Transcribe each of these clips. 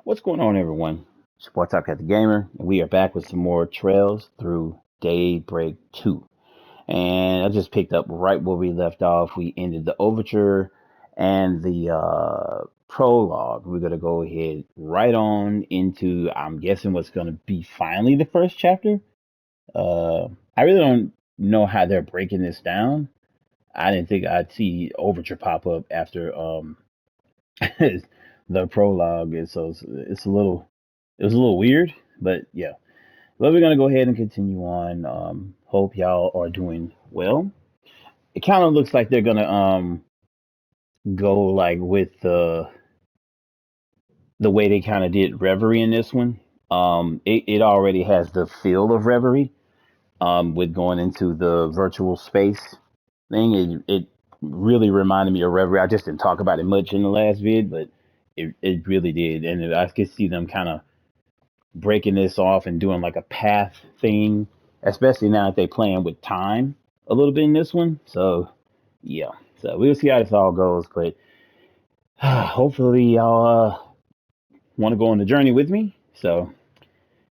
What's going on, everyone? Sports Talk at the Gamer, and we are back with some more Trails through Daybreak 2. And I just picked up right where we left off. We ended the overture and the prologue. We're going to go ahead right on into, I'm guessing, what's going to be finally the first chapter. Uh, I really don't know how they're breaking this down. I didn't think I'd see overture pop up after the prologue, and so it's a little it was a little weird, but yeah. But we're gonna go ahead and continue on. Hope y'all are doing well. It kind of looks like they're gonna go like with the way they kind of did Reverie in this one. It already has the feel of Reverie. With going into the virtual space thing, it really reminded me of Reverie. I just didn't talk about it much in the last vid, but it really did, and I could see them kind of breaking this off and doing like a path thing, especially now that they playing with time a little bit in this one. So yeah, so we'll see how this all goes, but hopefully y'all want to go on the journey with me. So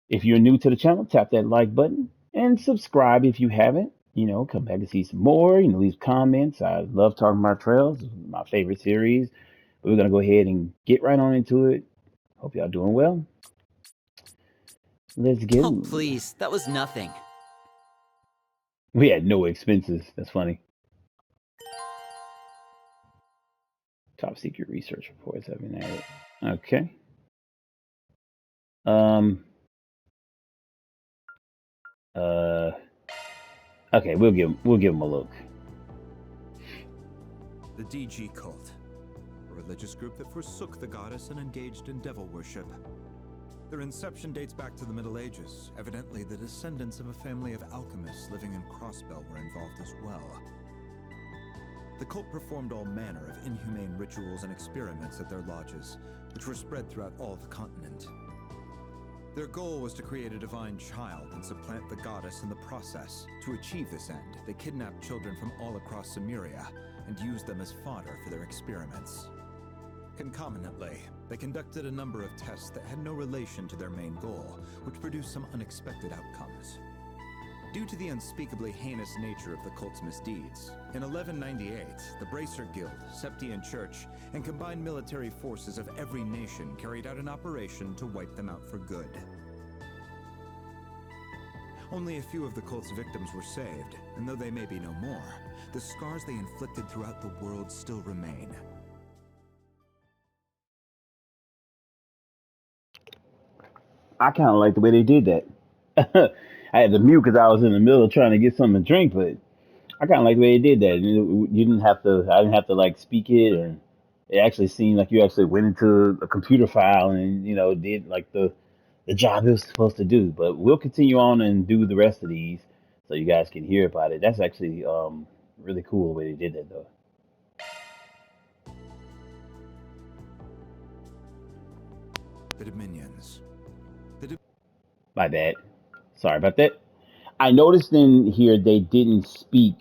if you're new to the channel, tap that like button and subscribe if you haven't. Come back to see some more. Leave comments. I love talking about Trails. It's my favorite series. But we're gonna go ahead and get right on into it. Hope y'all doing well. Let's Oh, go. please, that was nothing. We had no expenses. That's funny. Top secret research reports have been added. Okay. Um. Uh. Okay. We'll give them a look. The DG cult, a religious group that forsook the goddess and engaged in devil worship. Their inception dates back to the Middle Ages. Evidently, the descendants of a family of alchemists living in Crossbell were involved as well. The cult performed all manner of inhumane rituals and experiments at their lodges, which were spread throughout all the continent. Their goal was to create a divine child and supplant the goddess in the process. To achieve this end, they kidnapped children from all across Cimmeria and used them as fodder for their experiments. Concomitantly, they conducted a number of tests that had no relation to their main goal, which produced some unexpected outcomes. Due to the unspeakably heinous nature of the cult's misdeeds, in 1198, the Bracer Guild, Septian Church, and combined military forces of every nation carried out an operation to wipe them out for good. Only a few of the cult's victims were saved, and though they may be no more, the scars they inflicted throughout the world still remain. I kind of like the way they did that. I had to mute because I was in the middle of trying to get something to drink, but I kind of like the way they did that. You didn't have to. I didn't have to like speak it, and it actually seemed like you actually went into a computer file and did like the job it was supposed to do. But we'll continue on and do the rest of these so you guys can hear about it. That's actually really cool the way they did that though. The Dominions. My bad. Sorry about that. I noticed in here they didn't speak.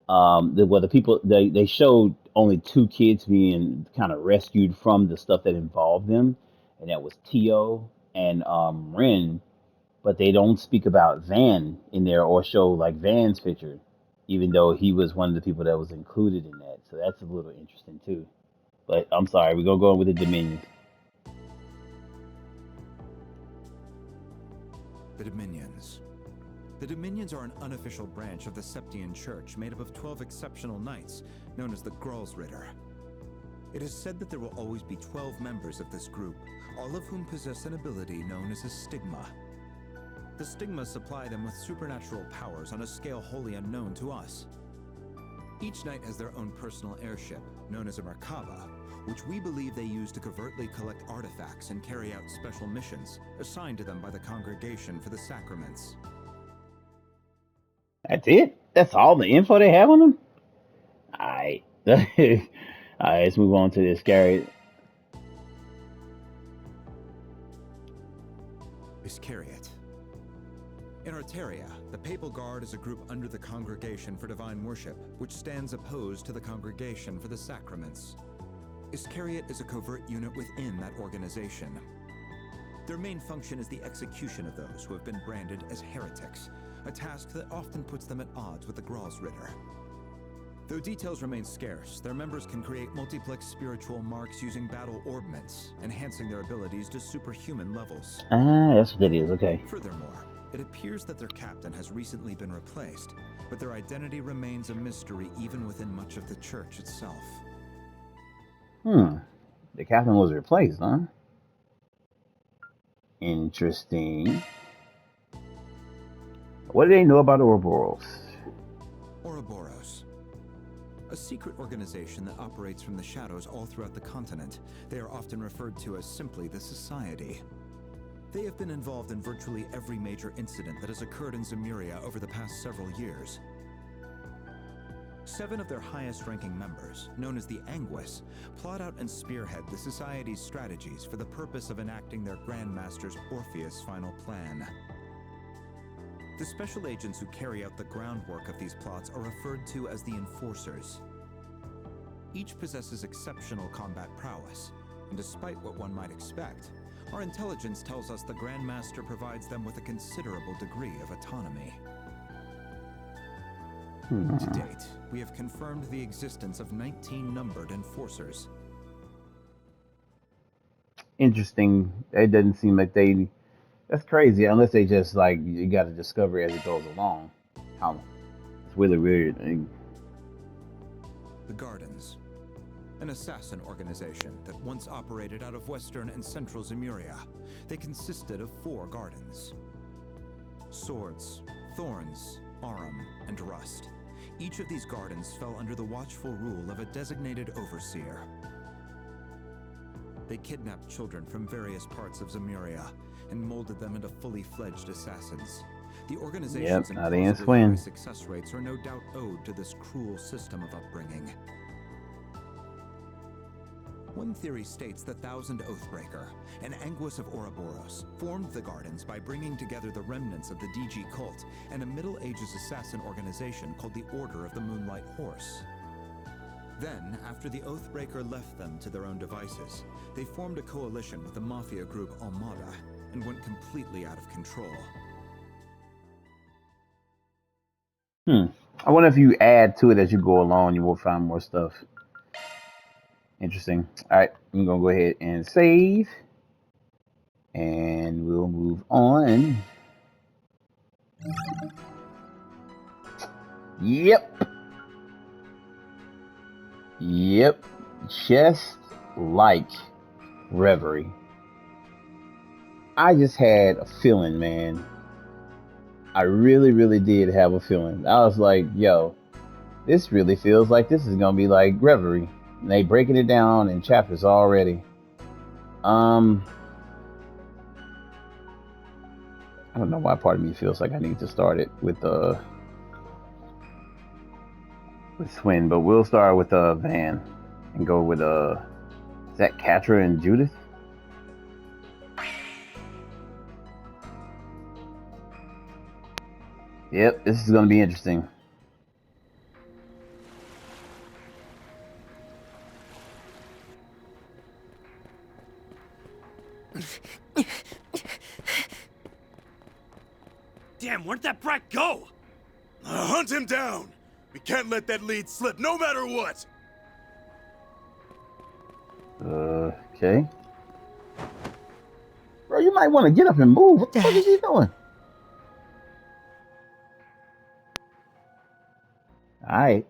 The people they showed only two kids being kind of rescued from the stuff that involved them, and that was Tio and Ren. But they don't speak about Van in there or show like Van's picture, even though he was one of the people that was included in that. So that's a little interesting too. But I'm sorry, we're gonna go on with the Dominions. The Dominions. The Dominions are an unofficial branch of the Septian Church made up of 12 exceptional knights, known as the Gralsritter. It is said that there will always be 12 members of this group, all of whom possess an ability known as a stigma. The stigmas supply them with supernatural powers on a scale wholly unknown to us. Each knight has their own personal airship, known as a Merkaba, which we believe they use to covertly collect artifacts and carry out special missions, assigned to them by the Congregation for the Sacraments. That's it. That's all the info they have on them. All right. All right. Let's move on to this, Gary. Iscariot. In Arteria, the Papal Guard is a group under the Congregation for Divine Worship, which stands opposed to the Congregation for the Sacraments. Iscariot is a covert unit within that organization. Their main function is the execution of those who have been branded as heretics, a task that often puts them at odds with the Grosritter. Though details remain scarce, their members can create multiplex spiritual marks using battle orbments, enhancing their abilities to superhuman levels. Ah, that's what it is, okay. Furthermore, it appears that their captain has recently been replaced, but their identity remains a mystery even within much of the church itself. The captain was replaced, huh? Interesting. What do they know about Ouroboros? Ouroboros. A secret organization that operates from the shadows all throughout the continent. They are often referred to as simply the Society. They have been involved in virtually every major incident that has occurred in Zemuria over the past several years. 7 of their highest-ranking members, known as the Anguis, plot out and spearhead the Society's strategies for the purpose of enacting their Grand Master's Orpheus' final plan. The special agents who carry out the groundwork of these plots are referred to as the Enforcers. Each possesses exceptional combat prowess, and despite what one might expect, our intelligence tells us the Grand Master provides them with a considerable degree of autonomy. To date, we have confirmed the existence of 19 numbered Enforcers. Interesting. It doesn't seem like they... That's crazy, unless they just, like, you gotta discover as it goes along. How... It's really weird. The Gardens. An assassin organization that once operated out of western and central Zemuria. They consisted of 4 gardens. Swords, Thorns, Arum, and Rust. Each of these gardens fell under the watchful rule of a designated overseer. They kidnapped children from various parts of Zemuria and molded them into fully fledged assassins. The organization's incredibly high success rates are no doubt owed to this cruel system of upbringing. One theory states that Thousand Oathbreaker, an Anguis of Ouroboros, formed the Gardens by bringing together the remnants of the DG cult and a Middle Ages assassin organization called the Order of the Moonlight Horse. Then, after the Oathbreaker left them to their own devices, they formed a coalition with the mafia group Almada and went completely out of control. I wonder if you add to it as you go along, you will find more stuff. Interesting. Alright, I'm gonna go ahead and save. And we'll move on. Yep. Just like Reverie. I just had a feeling, man. I really did have a feeling. I was like, yo, this really feels like this is gonna be like Reverie. And they breaking it down in chapters already. I don't know why part of me feels like I need to start it with Swin, but we'll start with Van and go with is that Catra and Judith? Yep, this is gonna be interesting. Damn, where'd that brat go? Hunt him down! We can't let that lead slip, no matter what! Okay. Bro, you might want to get up and move. What the fuck is he doing? Alright.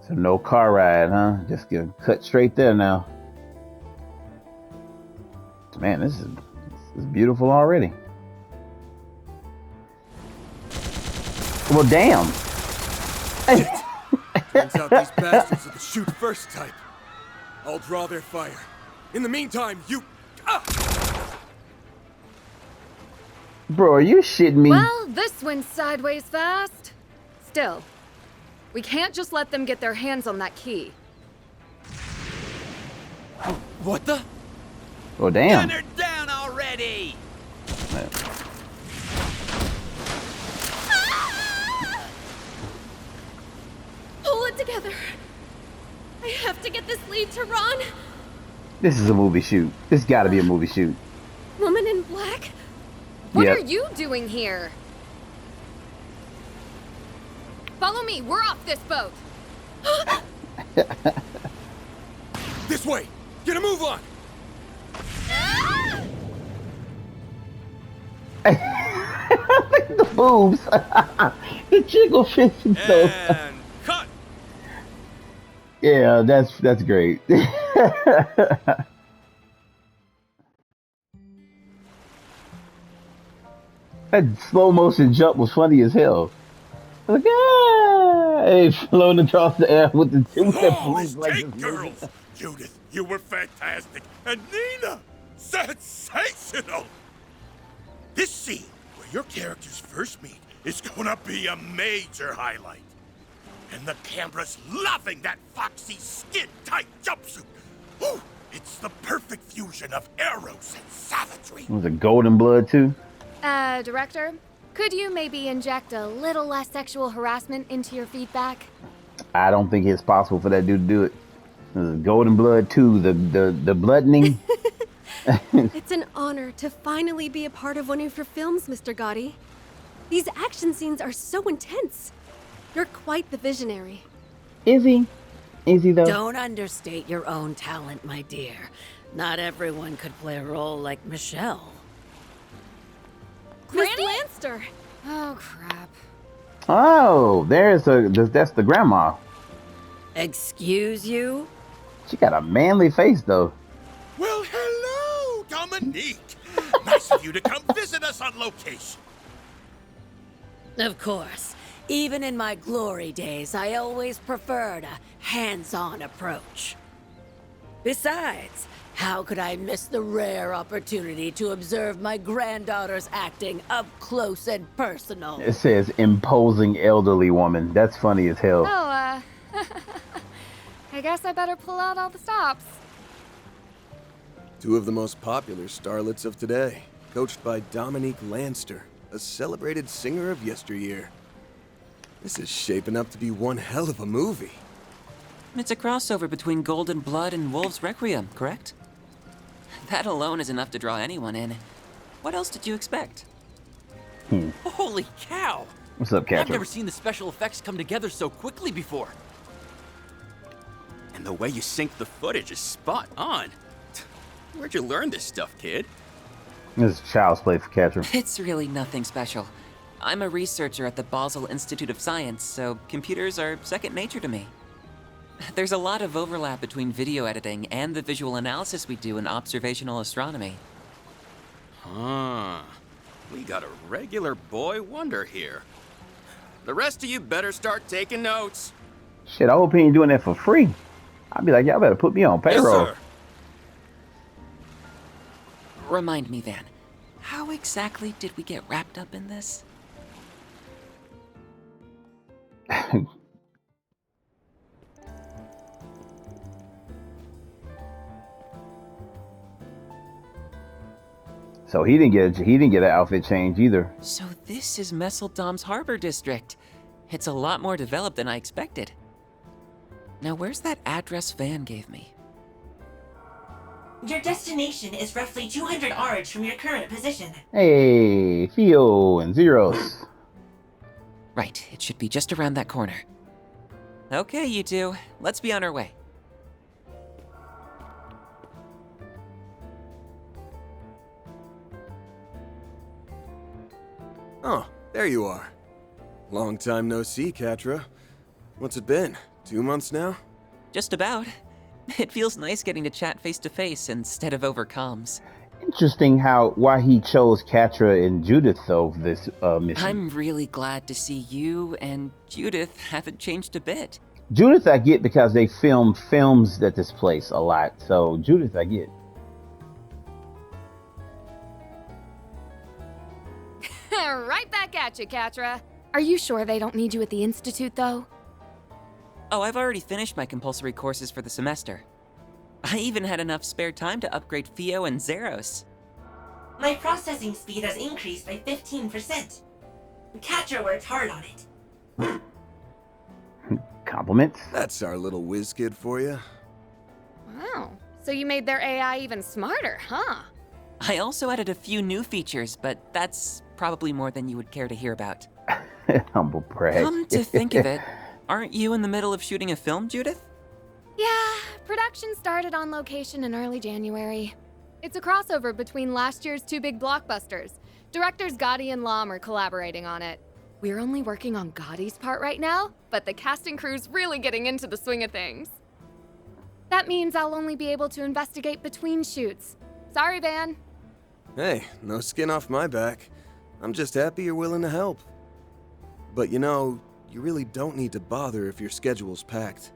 So no car ride, huh? Just get cut straight there now. Man, this is beautiful already. Well, damn. Turns out these bastards are the shoot first type. I'll draw their fire. In the meantime, you... Bro, are you shitting me? Well, this went sideways fast. Still, we can't just let them get their hands on that key. What the? Oh, damn. Gun her down already! Pull it together. I have to get this lead to Ron. This is a movie shoot. This got to be a movie shoot. Woman in black? What Yep. are you doing here? Follow me, we're off this boat. This way! Get a move on! The boobs. The jiggle fish and stuff. And cut! Yeah, that's great. That slow motion jump was funny as hell. Like, ah! Hey, floating across the air with the two Flawless like take, this. girls! Judith, you were fantastic. And Nina, sensational! This scene, where your characters first meet, is gonna be a major highlight. And the camera's loving that foxy, skin-tight jumpsuit. Ooh, it's the perfect fusion of eros and savagery. Was it Golden Blood too? Director, could you maybe inject a little less sexual harassment into your feedback? I don't think it's possible for that dude to do it. It was Golden Blood 2, the bloodening. It's an honor to finally be a part of one of your films, Mr. Gotti. These action scenes are so intense. You're quite the visionary. Is he? Is he though? Don't understate your own talent, my dear. Not everyone could play a role like Michelle. Miss Lanster! Oh, crap. Oh, that's the grandma. Excuse you? She got a manly face though. Well, hello, Dominique. Nice of you to come visit us on location. Of course. Even in my glory days, I always preferred a hands-on approach. Besides, how could I miss the rare opportunity to observe my granddaughter's acting up close and personal? It says imposing elderly woman. That's funny as hell. Oh, I guess I better pull out all the stops. Two of the most popular starlets of today, coached by Dominique Lanster, a celebrated singer of yesteryear. This is shaping up to be one hell of a movie. It's a crossover between Golden Blood and Wolves Requiem, correct? That alone is enough to draw anyone in. What else did you expect? Holy cow! What's up, I've Catherine? never seen the special effects come together so quickly before. And the way you sync the footage is spot on. Where'd you learn this stuff, kid? This is child's play for Catherine. It's really nothing special. I'm a researcher at the Basel Institute of Science, so computers are second nature to me. There's a lot of overlap between video editing and the visual analysis we do in observational astronomy. Huh. We got a regular boy wonder here. The rest of you better start taking notes. Shit, I hope he ain't doing that for free. I'd be like, y'all better put me on payroll. Yes, sir. Remind me, Van, how exactly did we get wrapped up in this? So he didn't get an outfit change either. So this is Messeldom's Harbor District. It's a lot more developed than I expected. Now where's that address Van gave me? Your destination is roughly 200 ards from your current position. Hey, Theo and Zeros. Right, it should be just around that corner. Okay, you two, let's be on our way. Oh, there you are. Long time no see, Catra. What's it been? 2 months now? Just about. It feels nice getting to chat face to face instead of over comms. Interesting why he chose Catra and Judith though this mission. I'm really glad to see you and Judith haven't changed a bit. Judith I get because they film films at this place a lot. So Judith I get. Right back at you, Catra. Are you sure they don't need you at the Institute, though? Oh, I've already finished my compulsory courses for the semester. I even had enough spare time to upgrade Theo and Zeros. My processing speed has increased by 15%. Catcher worked hard on it. Compliments? That's our little whiz kid for you. Wow. So you made their AI even smarter, huh? I also added a few new features, but that's probably more than you would care to hear about. Humble brag. Come to think of it, aren't you in the middle of shooting a film, Judith? Yeah, production started on location in early January. It's a crossover between last year's two big blockbusters. Directors Gotti and Lam are collaborating on it. We're only working on Gotti's part right now, but the casting crew's really getting into the swing of things. That means I'll only be able to investigate between shoots. Sorry, Van. Hey, no skin off my back. I'm just happy you're willing to help. But you know, you really don't need to bother if your schedule's packed.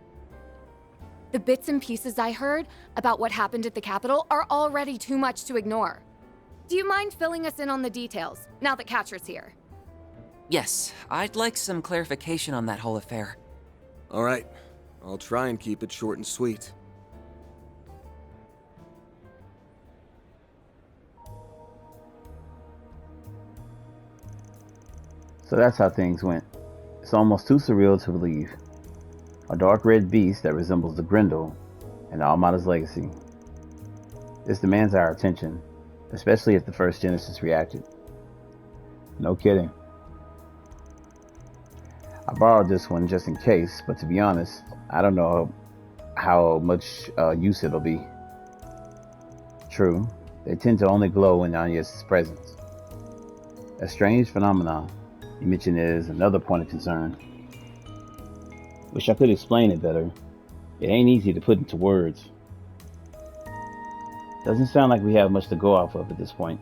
The bits and pieces I heard about what happened at the Capitol are already too much to ignore. Do you mind filling us in on the details, now that Catcher's here? Yes, I'd like some clarification on that whole affair. All right, I'll try and keep it short and sweet. So that's how things went. It's almost too surreal to believe. A dark red beast that resembles the Grendel and Almada's legacy. This demands our attention, especially if the first Genesis reacted. No kidding. I borrowed this one just in case, but to be honest, I don't know how much use it'll be. True, they tend to only glow in Anya's presence. A strange phenomenon. You mentioned is another point of concern. Wish I could explain it better. It ain't easy to put into words. Doesn't sound like we have much to go off of at this point.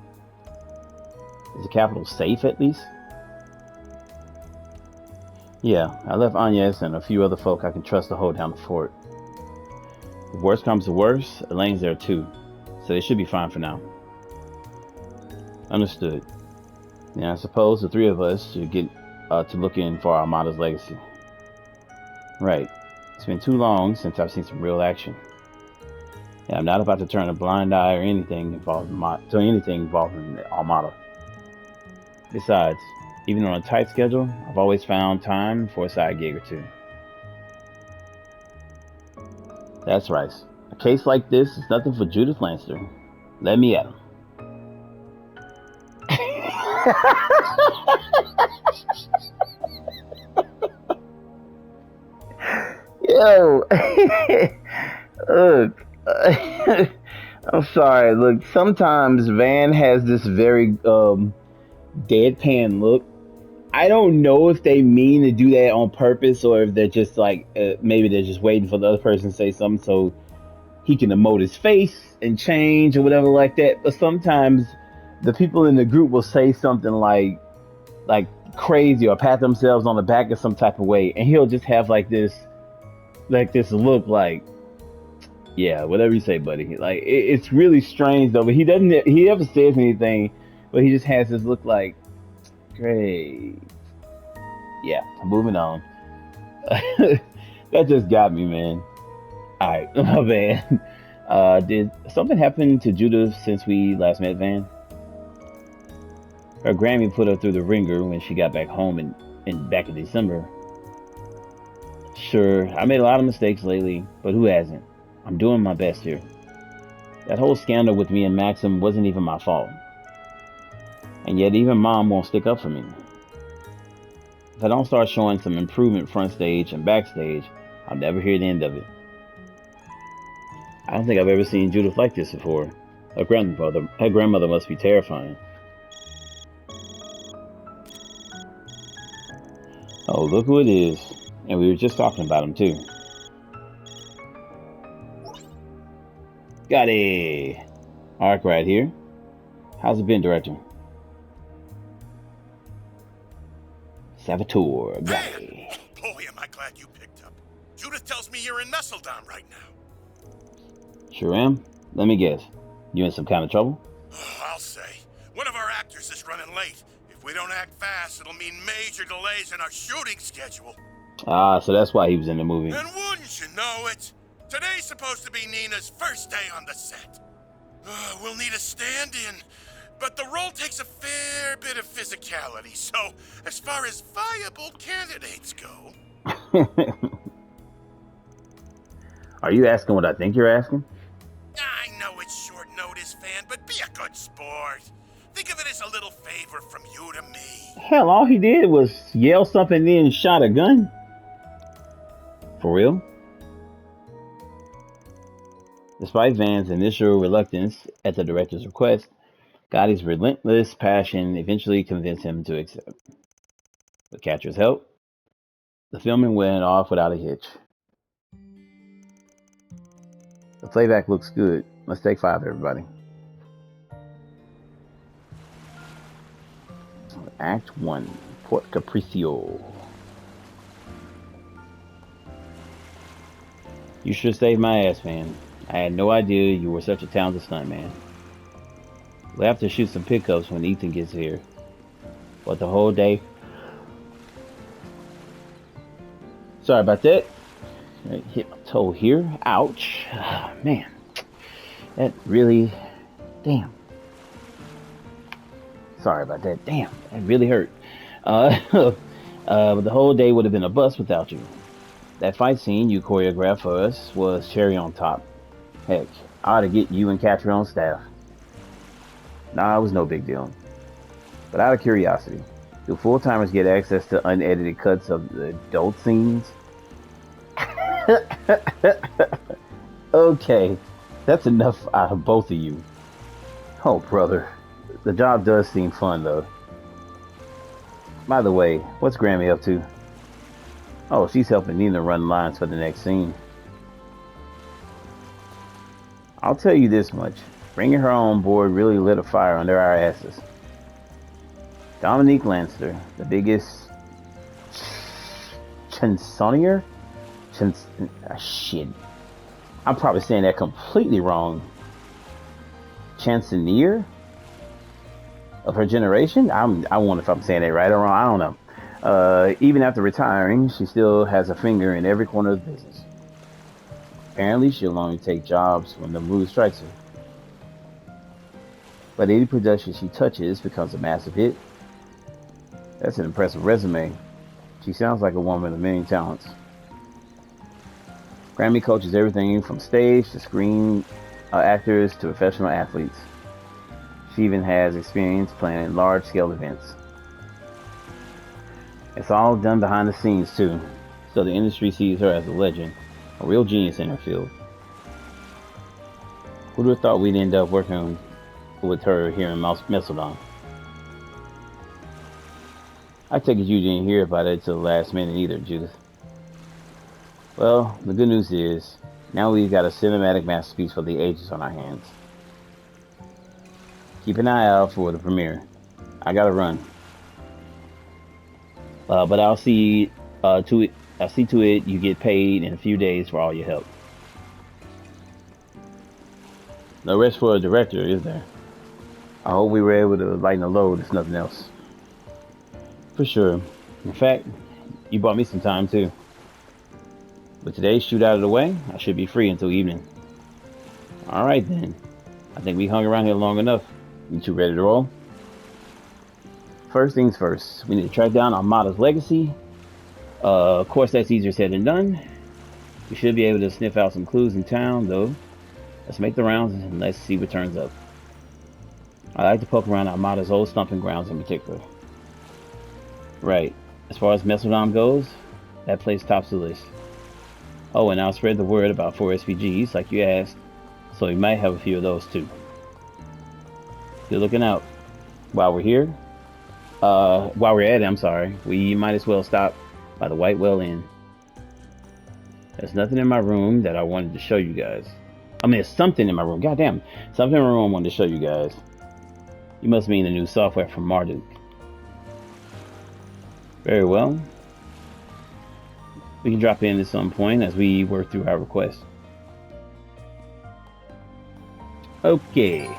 Is the capital safe at least? Yeah, I left Agnes and a few other folk I can trust to hold down the fort. If worst comes to worst, Elaine's there too, so they should be fine for now. Understood. Now I suppose the three of us should get to looking for Armada's legacy. Right. It's been too long since I've seen some real action. Yeah, I'm not about to turn a blind eye or anything involving Armada. Besides, even on a tight schedule, I've always found time for a side gig or two. That's right. A case like this is nothing for Judith Lancer. Let me at him. Yo, look, I'm sorry. Look, sometimes Van has this very deadpan look. I don't know if they mean to do that on purpose or if they're just like maybe they're just waiting for the other person to say something so he can emote his face and change or whatever like that. But sometimes the people in the group will say something like crazy or pat themselves on the back in some type of way, and he'll just have like this look like, yeah, whatever you say, buddy. Like it's really strange though. But he never says anything, but he just has this look like, great. Yeah, moving on. That just got me, man. All right, my bad. Did something happen to Judith since we last met, Van? Her Grammy put her through the ringer when she got back home back in December. Sure, I made a lot of mistakes lately, but who hasn't? I'm doing my best here. That whole scandal with me and Maxim wasn't even my fault. And yet even Mom won't stick up for me. If I don't start showing some improvement front stage and backstage, I'll never hear the end of it. I don't think I've ever seen Judith like this before. Her grandmother must be terrifying. Oh, look who it is. And we were just talking about him, too. Got it! Arc right here. How's it been, Director? Saboteur, got it. Boy, am I glad you picked up. Judith tells me you're in Messeldom right now. Sure am. Let me guess. You in some kind of trouble? I'll say. One of our actors is running late. If we don't act fast, it'll mean major delays in our shooting schedule. Ah, so that's why he was in the movie. And wouldn't you know it? Today's supposed to be Nina's first day on the set. We'll need a stand-in. But the role takes a fair bit of physicality, so as far as viable candidates go... Are you asking what I think you're asking? I know it's short notice, fan, but be a good sport. Think of it as a little favor from you to me. Hell, all he did was yell something and then shot a gun. For real? Despite Van's initial reluctance at the director's request, Gotti's relentless passion eventually convinced him to accept. With Catcher's help, the filming went off without a hitch. The playback looks good. Let's take 5, everybody. Act 1, Port Capriccio. You should save my ass, man. I had no idea you were such a talented stuntman. We'll have to shoot some pickups when Ethan gets here. But the whole day... Sorry about that. I hit my toe here. Ouch. Man. That really... Damn. Sorry about that. Damn. That really hurt. But the whole day would have been a bust without you. That fight scene you choreographed for us was cherry on top. Heck, I ought to get you and Catcher on staff. Nah, it was no big deal. But out of curiosity, do full-timers get access to unedited cuts of the adult scenes? Okay, that's enough out of both of you. Oh, brother. The job does seem fun, though. By the way, what's Grammy up to? Oh, she's helping Nina run lines for the next scene. I'll tell you this much. Bringing her on board really lit a fire under our asses. Dominique Lanster, the biggest chansonnier? Shit. I'm probably saying that completely wrong. Chansonnier? Of her generation? I wonder if I'm saying that right or wrong. I don't know. Even after retiring, she still has a finger in every corner of the business. Apparently, she'll only take jobs when the mood strikes her. But any production she touches becomes a massive hit. That's an impressive resume. She sounds like a woman of many talents. Grammy coaches everything from stage to screen actors to professional athletes. She even has experience planning large-scale events. It's all done behind the scenes, too, so the industry sees her as a legend, a real genius in her field. Who would have thought we'd end up working with her here in Mesodon? I take it you didn't hear about it till the last minute either, Judith. Well, the good news is, now we've got a cinematic masterpiece for the ages on our hands. Keep an eye out for the premiere. I gotta run. But I'll see to it you get paid in a few days for all your help. No rest for a director, is there? I hope we were able to lighten the load, if nothing else. For sure. In fact, you bought me some time too. With today's shoot out of the way, I should be free until evening. Alright then. I think we hung around here long enough. You two ready to roll? First things first, we need to track down Armada's legacy. Of course, that's easier said than done. We should be able to sniff out some clues in town, though. Let's make the rounds and let's see what turns up. I like to poke around Armada's old stomping grounds in particular. Right, as far as Mesodom goes, that place tops the list. Oh, and I'll spread the word about 4 SPGs, like you asked, so we might have a few of those too. Good looking out. While we're at it, we might as well stop by the White Well Inn. There's nothing in my room that I wanted to show you guys. I mean, there's something in my room. Goddamn, something in my room I wanted to show you guys. You must mean the new software from Marduk. Very well. We can drop in at some point as we work through our request. Okay.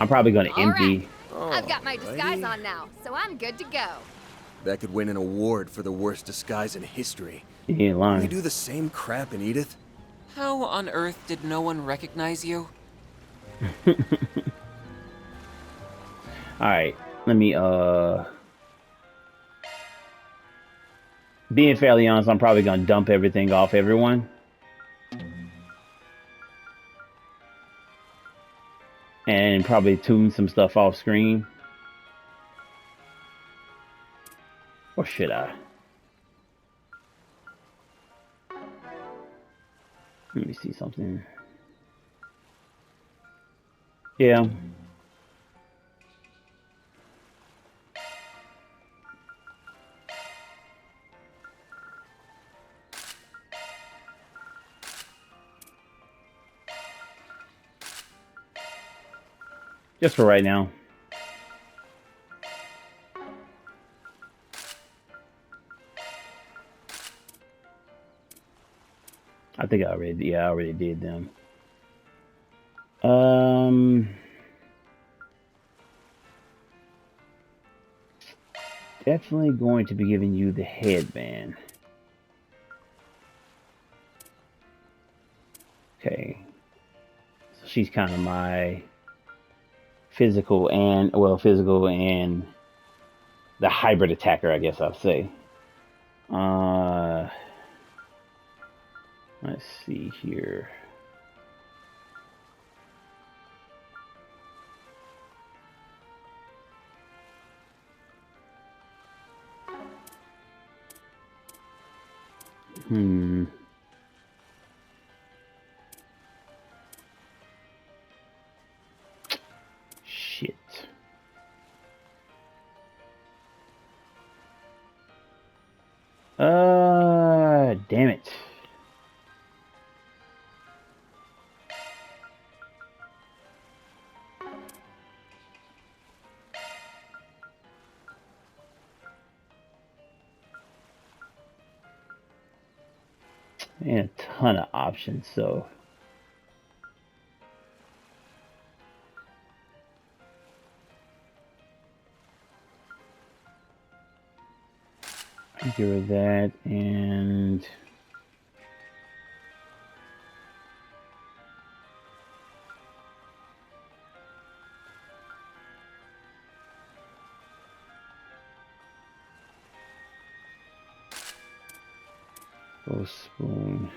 I'm probably going to empty. Right. I've got my disguise on now, so I'm good to go. That could win an award for the worst disguise in history. You ain't Can we lying. do the same crap in Edith? How on earth did no one recognize you? Alright, let me, being fairly honest, I'm probably gonna dump everything off everyone. And probably tune some stuff off screen. Or should I? Let me see something. Yeah. Just for right now. I think I already did them. Definitely going to be giving you the headband. Okay. So she's kind of my physical and the hybrid attacker, I guess I'll say. Let's see here. Shit. Damn it. And a ton of options, so get rid of that and full spoon.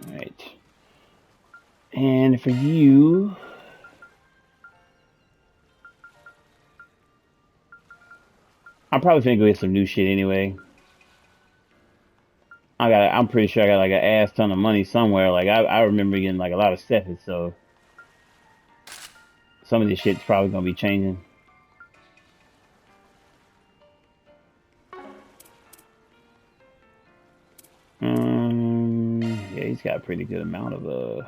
Alright. And for you, I'm probably gonna go get some new shit anyway. I'm pretty sure I got like an ass ton of money somewhere. Like I remember getting like a lot of stuff, so some of this shit's probably gonna be changing. Yeah, he's got a pretty good amount of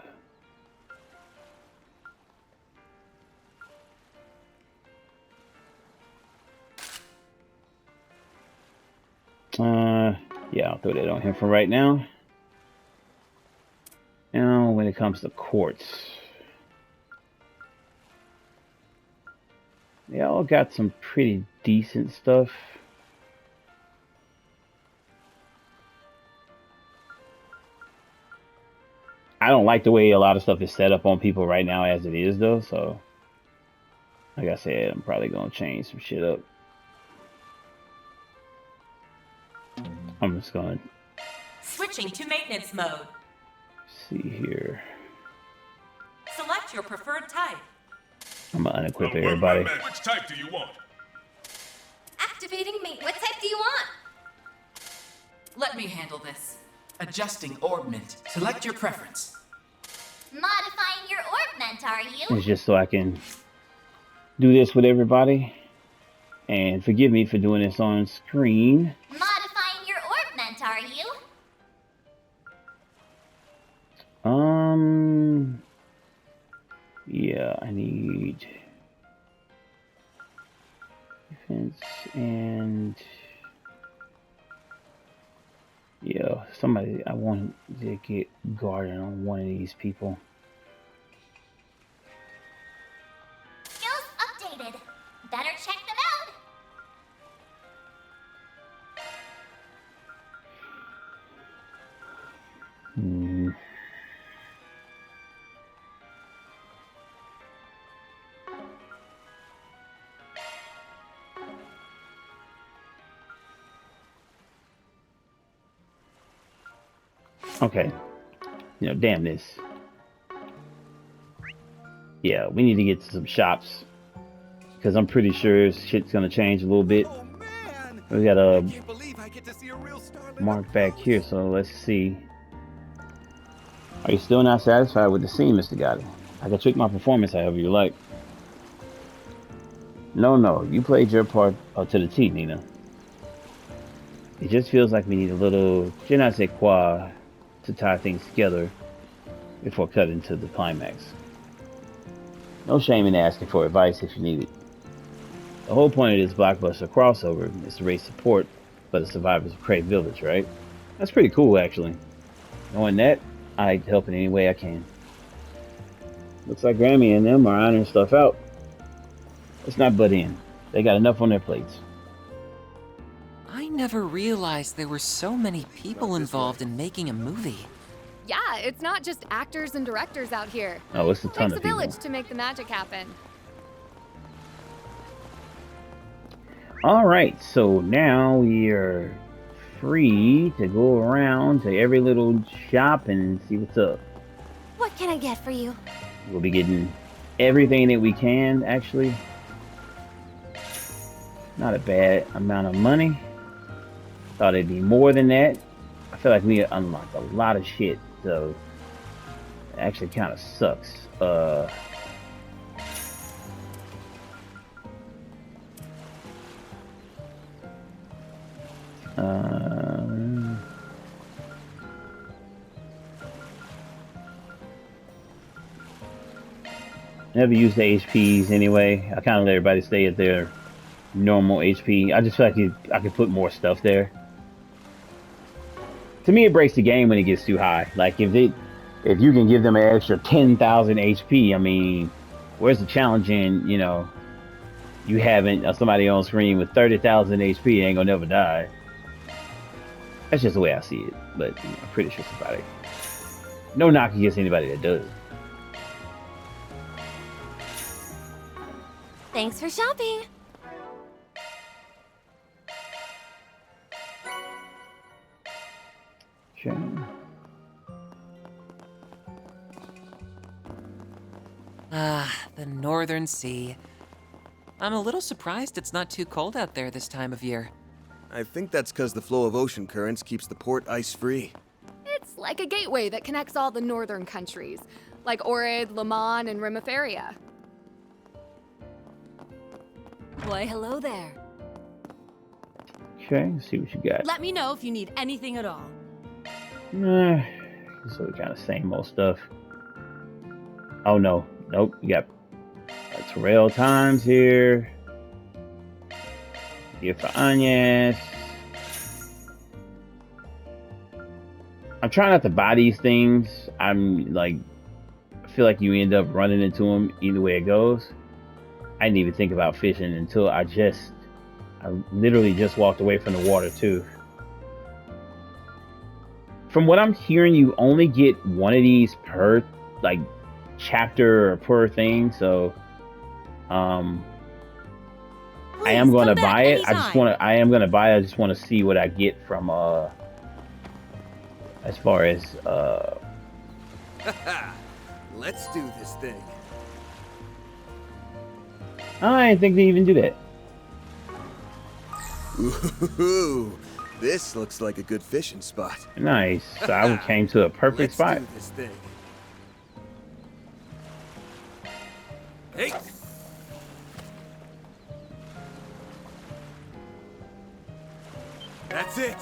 yeah, I'll throw that on him for right now. Now, when it comes to quartz, they all got some pretty decent stuff. I don't like the way a lot of stuff is set up on people right now as it is, though, so like I said, I'm probably gonna change some shit up. I'm just gonna Switching to maintenance mode. see here. Select your preferred type. I'm gonna unequip everybody. Which type do you want? Activating mate. What type do you want? Let me handle this. Adjusting orbment. Select your preference. Modifying your orbment, are you? It's just so I can do this with everybody. And forgive me for doing this on screen. Modifying your orbment, are you? Yeah, I need defense and yeah, somebody, I want to get guarded on one of these people. Hmm. Okay. You know, damn this. Yeah, we need to get to some shops because I'm pretty sure shit's gonna change a little bit. Oh man! We got a I can't believe I get to see a real starlet mark up back close. here, so let's see. Are you still not satisfied with the scene, Mr. Gotti? I can tweak my performance however you like. No, you played your part to the T, Nina. It just feels like we need a little je ne sais quoi to tie things together before cutting to the climax. No shame in asking for advice if you need it. The whole point of this blockbuster crossover is to raise support for the survivors of Crate Village, right? That's pretty cool, actually. Knowing that, I'd help in any way I can. Looks like Grammy and them are ironing stuff out. Let's not butt in. They got enough on their plates. I never realized there were so many people Right this involved way. in making a movie. Yeah, it's not just actors and directors out here. Oh, it's a It ton takes a of people. village to make the magic happen. Alright, so now we are free to go around to every little shop and see what's up. What can I get for you? We'll be getting everything that we can, actually. Not a bad amount of money. Thought it'd be more than that. I feel like we unlocked a lot of shit, so it actually kind of sucks. Never use the HPs anyway. I kind of let everybody stay at their normal HP. I just feel like I could put more stuff there. To me, it breaks the game when it gets too high. Like if you can give them an extra 10,000 HP, I mean, where's the challenge in, you know, you having somebody on screen with 30,000 HP ain't gonna never die. That's just the way I see it, but you know, I'm pretty sure somebody. No knock against anybody that does. Thanks for shopping. Sure. Ah, the Northern Sea. I'm a little surprised it's not too cold out there this time of year. I think that's because the flow of ocean currents keeps the port ice-free. It's like a gateway that connects all the northern countries, like Ohrid, Lemon, and Rimaferia. Why, hello there. Okay, let's see what you got. Let me know if you need anything at all. So kind of same old stuff. Oh no, nope. You got Terrell Times here. Here for Agnes. I'm trying not to buy these things. I'm like, I feel like you end up running into them either way it goes. I didn't even think about fishing until I literally just walked away from the water too. From what I'm hearing, you only get one of these per like chapter or per thing, so I am going to buy it. I am going to buy it. I just want to see what I get from as far as Let's do this thing. I didn't think they even do that. Ooh, this looks like a good fishing spot. Nice. So I came to a perfect spot. Let's do this thing. Hey! That's it.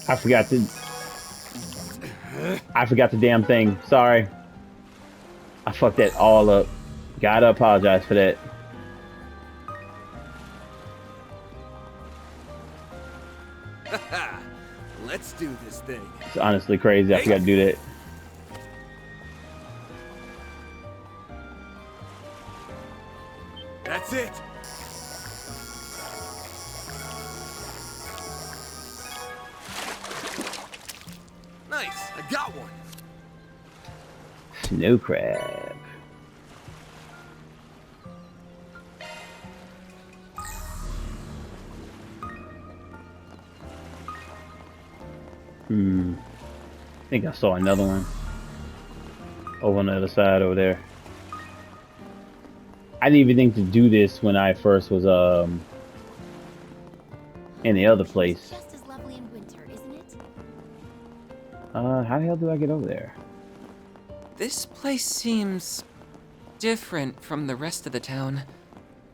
I forgot the damn thing. Sorry. I fucked that all up. Gotta apologize for that. Let's do this thing. It's honestly crazy. I forgot to do that. That's it. Nice, I got one. Snow crab. I think I saw another one over on the other side over there. I didn't even think to do this when I first was in the other place. Just as lovely in winter, isn't it? How the hell do I get over there? This place seems different from the rest of the town.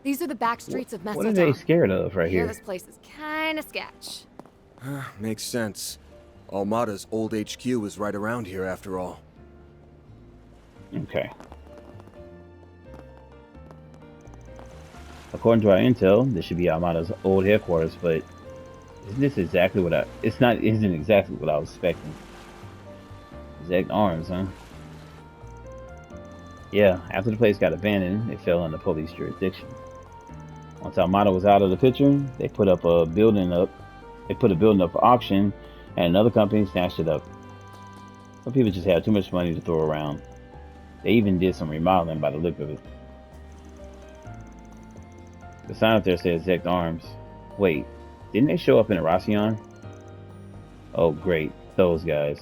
These are the back streets of Messeltown. What are they scared of right I hear here? this place is kinda sketch. Makes sense. Almada's old HQ is right around here after all. Okay. According to our intel, this should be Armada's old headquarters, but isn't this exactly what isn't exactly what I was expecting. Exact arms, huh? Yeah, after the place got abandoned, it fell under police jurisdiction. Once Armada was out of the picture, they put a building up for auction, and another company snatched it up. Some people just had too much money to throw around. They even did some remodeling by the look of it. The sign up there says Zect Arms. Wait, didn't they show up in Erasion? Oh great, those guys.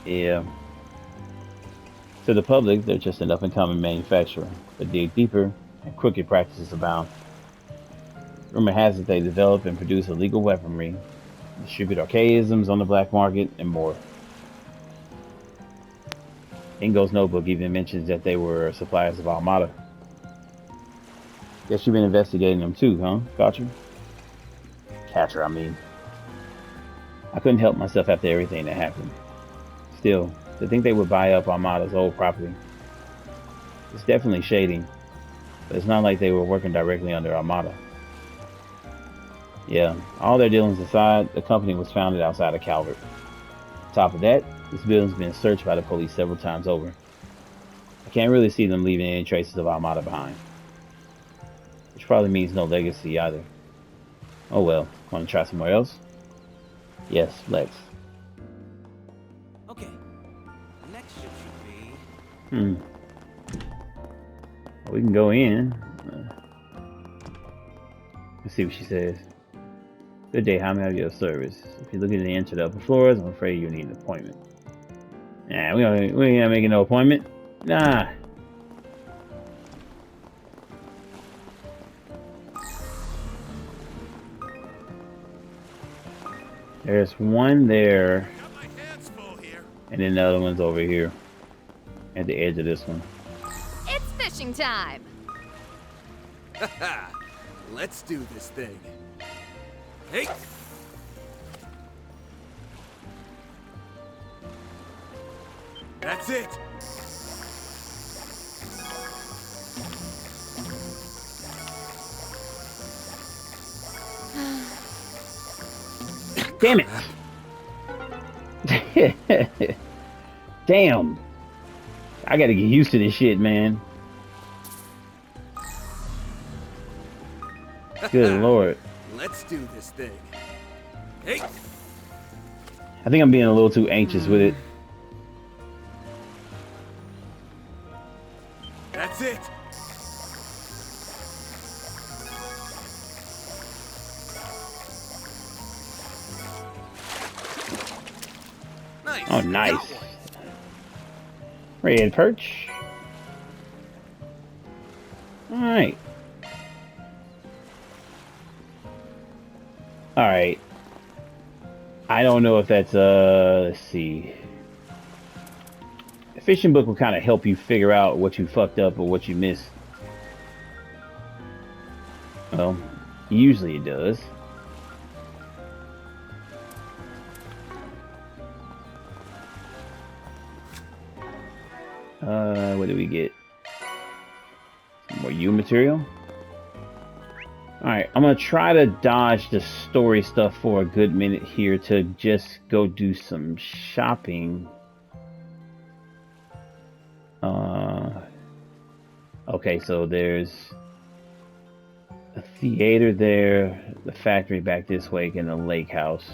Yeah. To the public, they're just an up-and-coming manufacturer, but dig deeper, and crooked practices abound. Rumor has it they develop and produce illegal weaponry, distribute archaisms on the black market, and more. Ingo's notebook even mentions that they were suppliers of Armada. Guess you've been investigating them too, huh, Catcher? Catcher, I mean. I couldn't help myself after everything that happened. Still, to think they would buy up Armada's old property. It's definitely shady, but it's not like they were working directly under Armada. Yeah, all their dealings aside, the company was founded outside of Calvert. On top of that, this building's been searched by the police several times over. I can't really see them leaving any traces of Armada behind. Which probably means no legacy either. Oh well, want to try somewhere else? Yes, let's. Okay. Next ship should be... We can go in. Let's see what she says. Good day, how may I be of service? If you're looking to enter the upper floors, I'm afraid you need an appointment. Nah, we ain't gonna make no appointment. Nah. There's one there, and then the other one's over here, at the edge of this one. It's fishing time! Let's do this thing. Hey! That's it! Damn it! Damn! I gotta get used to this shit, man. Good lord. Let's do this thing. Hey! I think I'm being a little too anxious with it. That's it! Nice. Oh, nice. Red perch. Alright. Alright. I don't know if that's, let's see. A fishing book will kind of help you figure out what you fucked up or what you missed. Well, usually it does. What do we get? Some more U material? Alright, I'm gonna try to dodge the story stuff for a good minute here to just go do some shopping. Okay, so there's a Theater there, the factory back this way, and the lake house.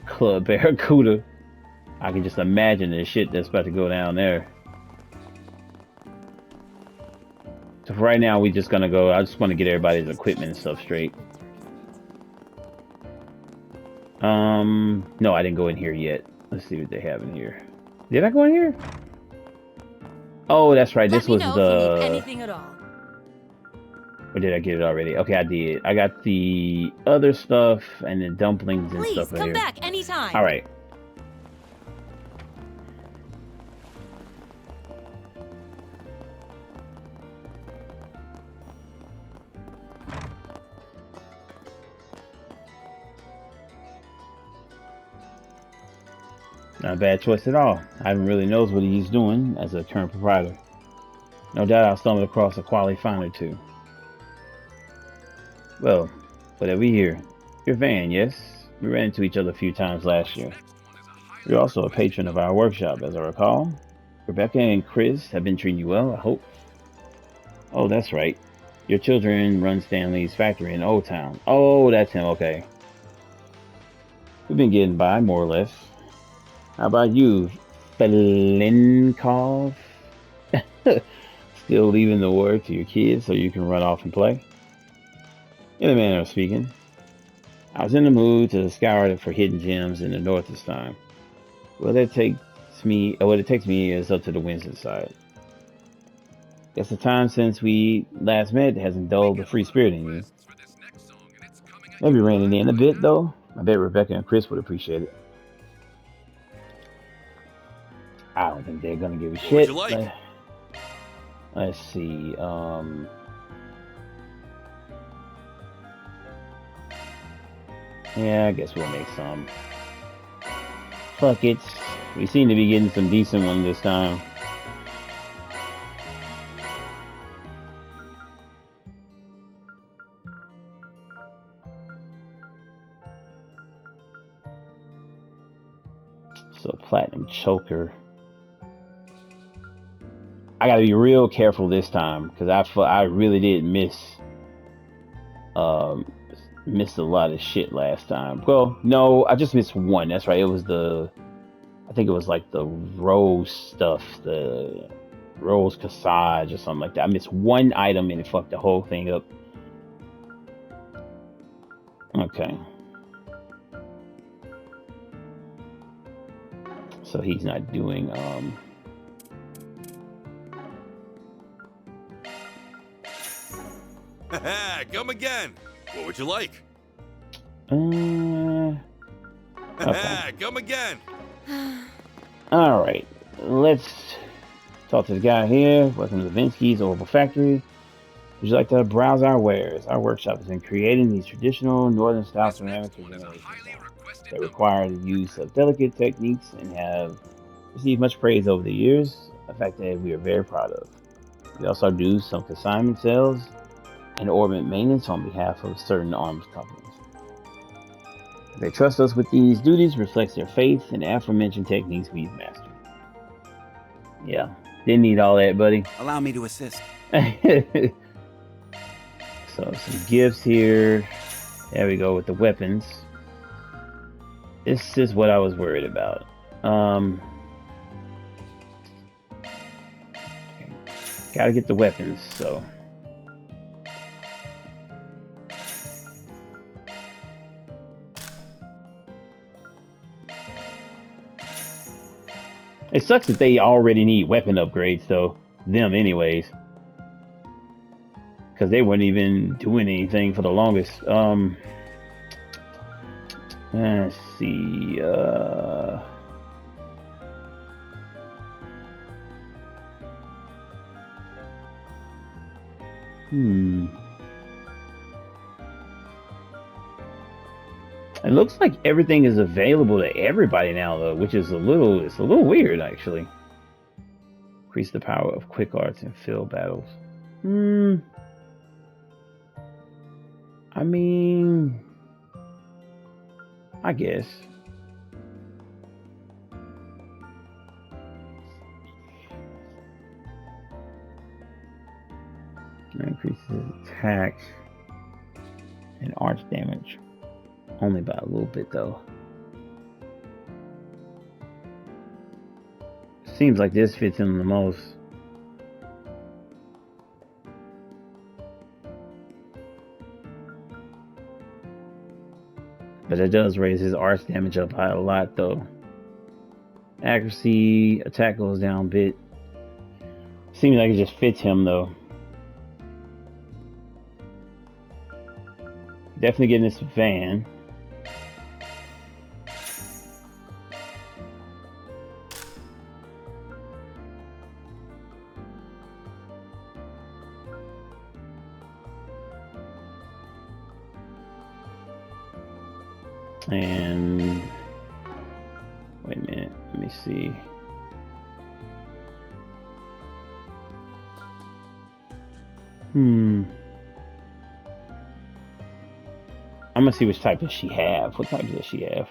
Club Barracuda. I can just imagine the shit that's about to go down there. So for right now, we just gonna go. I just want to get everybody's equipment and stuff straight. No, I didn't go in here yet. Let's see what they have in here. Did I go in here? Oh, that's right. This was Let me know if you need anything at all. Or did I get it already? Okay, I did. I got the other stuff and the dumplings and stuff Please come here. back anytime. All right. Not a bad choice at all. Ivan really knows what he's doing as a current proprietor. No doubt I'll stumble across a quality find or two. Well, what have we here? Your van, yes? We ran into each other a few times last year. You're also a patron of our workshop, as I recall. Rebecca and Chris have been treating you well, I hope. Oh, that's right. Your children run Stanley's factory in Old Town. Oh, that's him, okay. We've been getting by, more or less. How about you, Felinkov? Still leaving the work to your kids so you can run off and play? In a manner of speaking. I was in the mood to scour for hidden gems in the north this time. What it takes me is up to the Winston side. Guess the time since we last met hasn't dulled the free spirit in you. Maybe reining in a bit, though. I bet Rebecca and Chris would appreciate it. I don't think they're gonna give a shit. What would you like? Let's see. Yeah, I guess we'll make some. Fuck it. We seem to be getting some decent ones this time. So platinum choker. I gotta be real careful this time because I really did missed a lot of shit last time. Well, no, I just missed one. That's right. It was I think it was like the rose stuff, the rose cassage or something like that. I missed one item and it fucked the whole thing up. Okay. So he's not doing Come again. What would you like? Okay. Come again. All right. Let's talk to the guy here. Welcome to Vinsky's Oval Factory. Would you like to browse our wares? Our workshop has been creating these traditional northern style ceramics for generations that require the use of delicate techniques and have received much praise over the years, a fact that we are very proud of. We also do some consignment sales and orbit maintenance on behalf of certain arms companies. They trust us with these duties reflects their faith in the aforementioned techniques we've mastered. Yeah, didn't need all that, buddy. Allow me to assist. So some gifts here. There we go with the weapons. This is what I was worried about. Gotta get the weapons, so. It sucks that they already need weapon upgrades, though. Them, anyways. Because they weren't even doing anything for the longest. Let's see. It looks like everything is available to everybody now, though, which is it's a little weird, actually. Increase the power of quick arts and field battles. I mean, I guess. Increases attack and arch damage. Only by a little bit though. Seems like this fits him the most. But it does raise his arch damage up by a lot though. Accuracy, attack goes down a bit. Seems like it just fits him though. Definitely getting this van. And wait a minute, let me see. I'm gonna see which type does she have. What type does she have?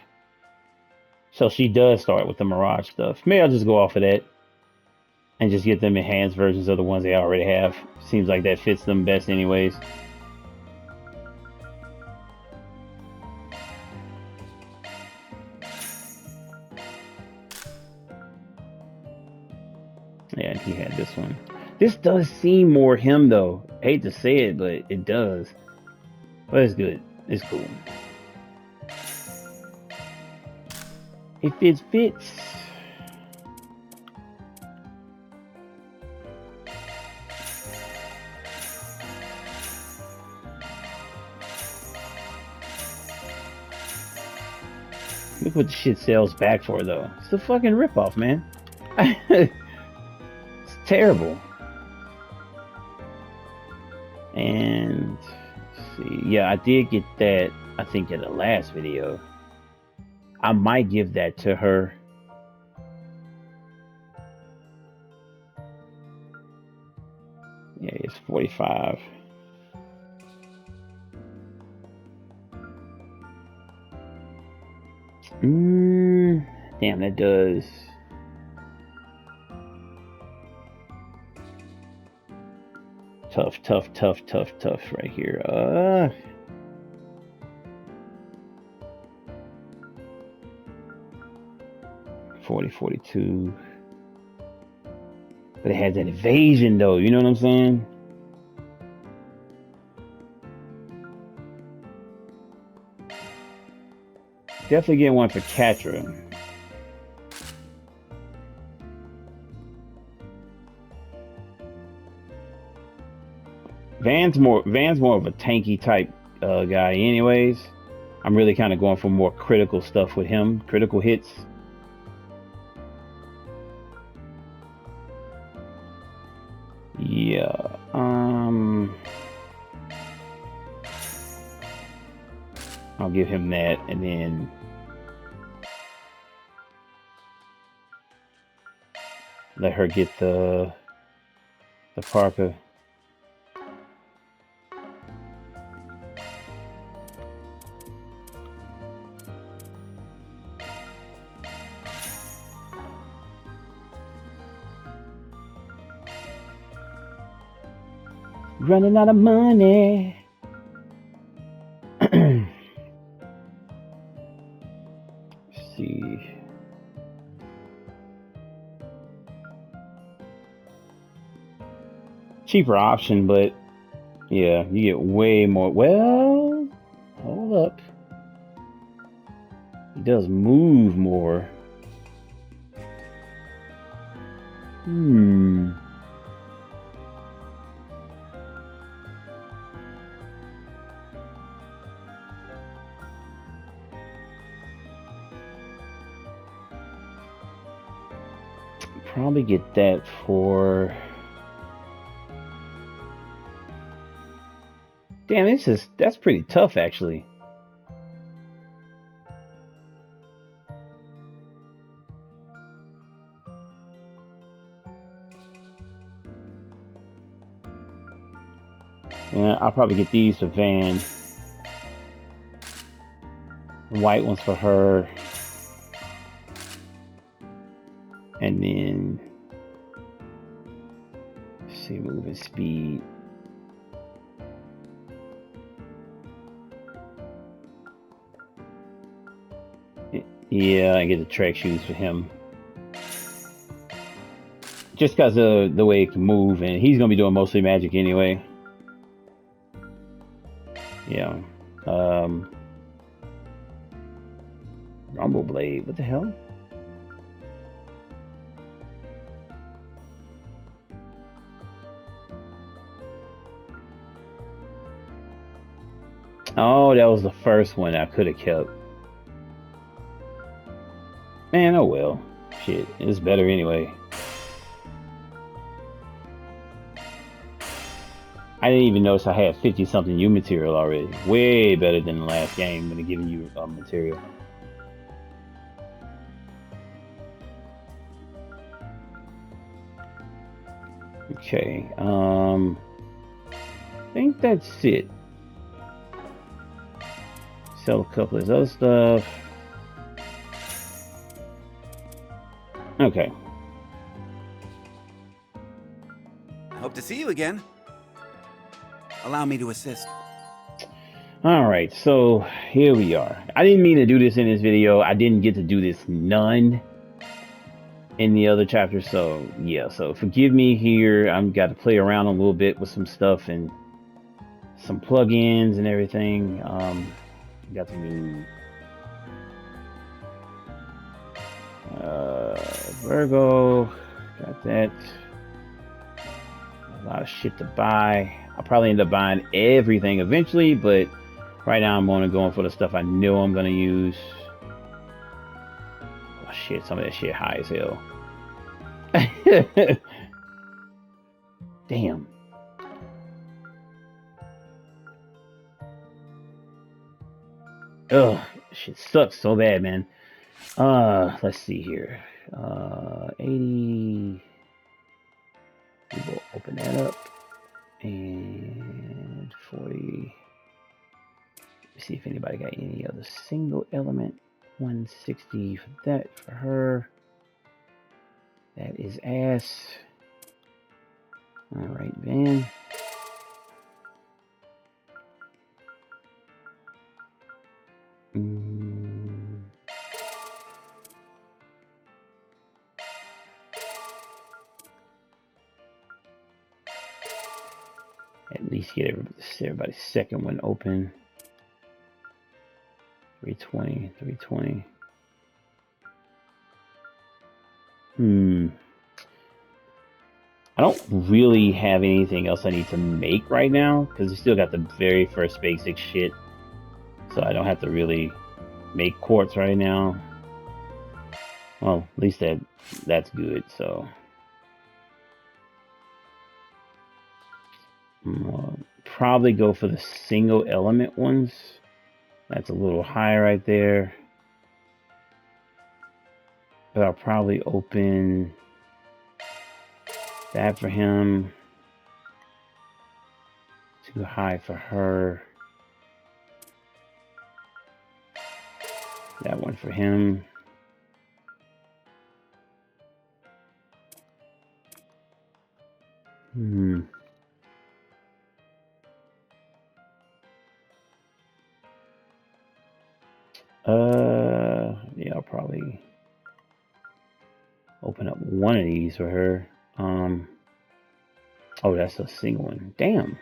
So she does start with the Mirage stuff. Maybe I'll just go off of that and just get them enhanced versions of the ones they already have. Seems like that fits them best anyways. Yeah, he had this one. This does seem more him though. I hate to say it, but it does. But it's good. It's cool. If it fits. Look what the shit sells back for though. It's a fucking ripoff, man. It's terrible. And let's see. Yeah, I did get that, I think, in the last video. I might give that to her. Yeah, it's 45. Damn, that does. Tough right here. 40, 42. But it has that evasion though, you know what I'm saying? Definitely get one for Catra. Van's more of a tanky type guy anyways. I'm really kind of going for more critical stuff with him, critical hits. Yeah, I'll give him that, and then let her get the Parker. Running out of money. Let's see. Cheaper option, but yeah, you get way more. Well, hold up. He does move more. Probably get that for. Damn, that's pretty tough actually. Yeah, I'll probably get these for Van. White ones for her. And then let's see, moving speed. Yeah, I get the track shoes for him. Just because of the way it can move, and he's gonna be doing mostly magic anyway. Yeah. Rumble Blade, what the hell? Oh, that was the first one I could have kept. Man, oh well. Shit, it's better anyway. I didn't even notice I had 50-something U material already. Way better than the last game when they're giving you material. Okay, I think that's it. Sell a couple of this other stuff. Okay. Hope to see you again. Allow me to assist. Alright, so here we are. I didn't mean to do this in this video. I didn't get to do this none in the other chapter, so yeah, so forgive me here. I've got to play around a little bit with some stuff and some plugins and everything. Got the new Virgo, got that. A lot of shit to buy. I'll probably end up buying everything eventually, but right now I'm only going for the stuff I know I'm gonna use. Oh shit, some of that shit high as hell. Damn. Ugh, shit sucks so bad, man. Let's see here. 80. We will open that up. And 40. Let's see if anybody got any other single element. 160 for that for her. That is ass. Alright, Van. At least get everybody's second one open. 320, 320. I don't really have anything else I need to make right now because we still got the very first basic shit. So I don't have to really make quartz right now. Well, at least that's good. So probably go for the single element ones. That's a little high right there. But I'll probably open that for him. Too high for her. That one for him. Yeah, I'll probably open up one of these for her. Oh, that's a single one. Damn.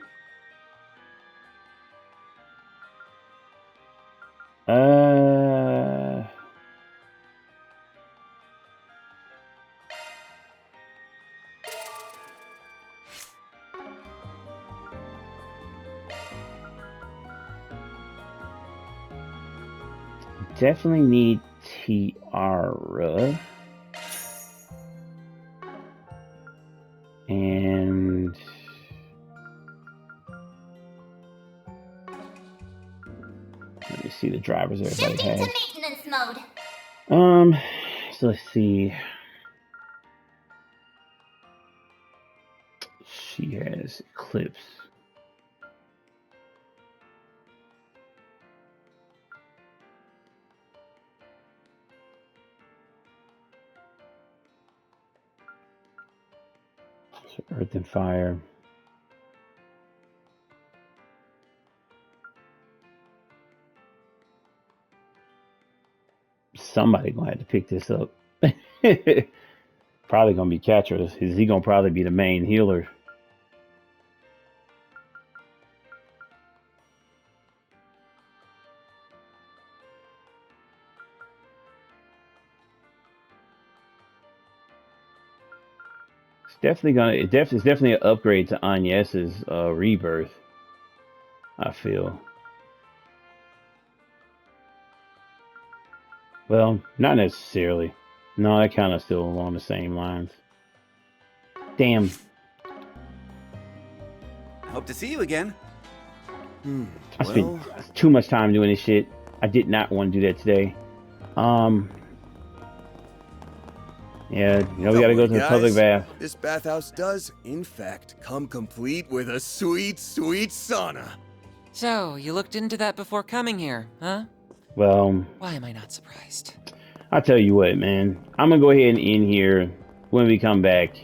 Definitely need tiara. And let me see the drivers everybody Shifting has. to maintenance mode. So let's see. She has Eclipse. So Earth and Fire. Somebody gonna have to pick this up. Probably gonna be Catcher. Is he gonna probably be the main healer? It's definitely an upgrade to Agnes's rebirth, I feel. Well, not necessarily. No, that kind of still along the same lines. Damn. Hope to see you again. I spent too much time doing this shit. I did not want to do that today. Yeah, you know, we gotta go to the public bath. This bathhouse does, in fact, come complete with a sweet, sweet sauna. So, you looked into that before coming here, huh? Well, why am I not surprised? I'll tell you what, man. I'm gonna go ahead and end here. When we come back,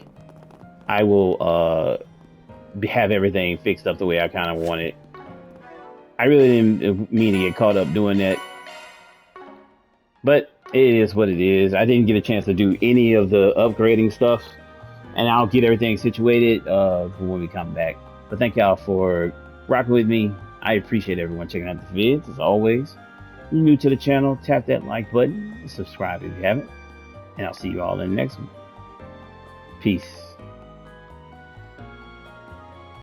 I will have everything fixed up the way I kind of want it. I really didn't mean to get caught up doing that, but it is what it is. I didn't get a chance to do any of the upgrading stuff, and I'll get everything situated when we come back. But thank y'all for rocking with me. I appreciate everyone checking out the vids, as always. If you're new to the channel, tap that like button and subscribe if you haven't. And I'll see you all in the next one. Peace.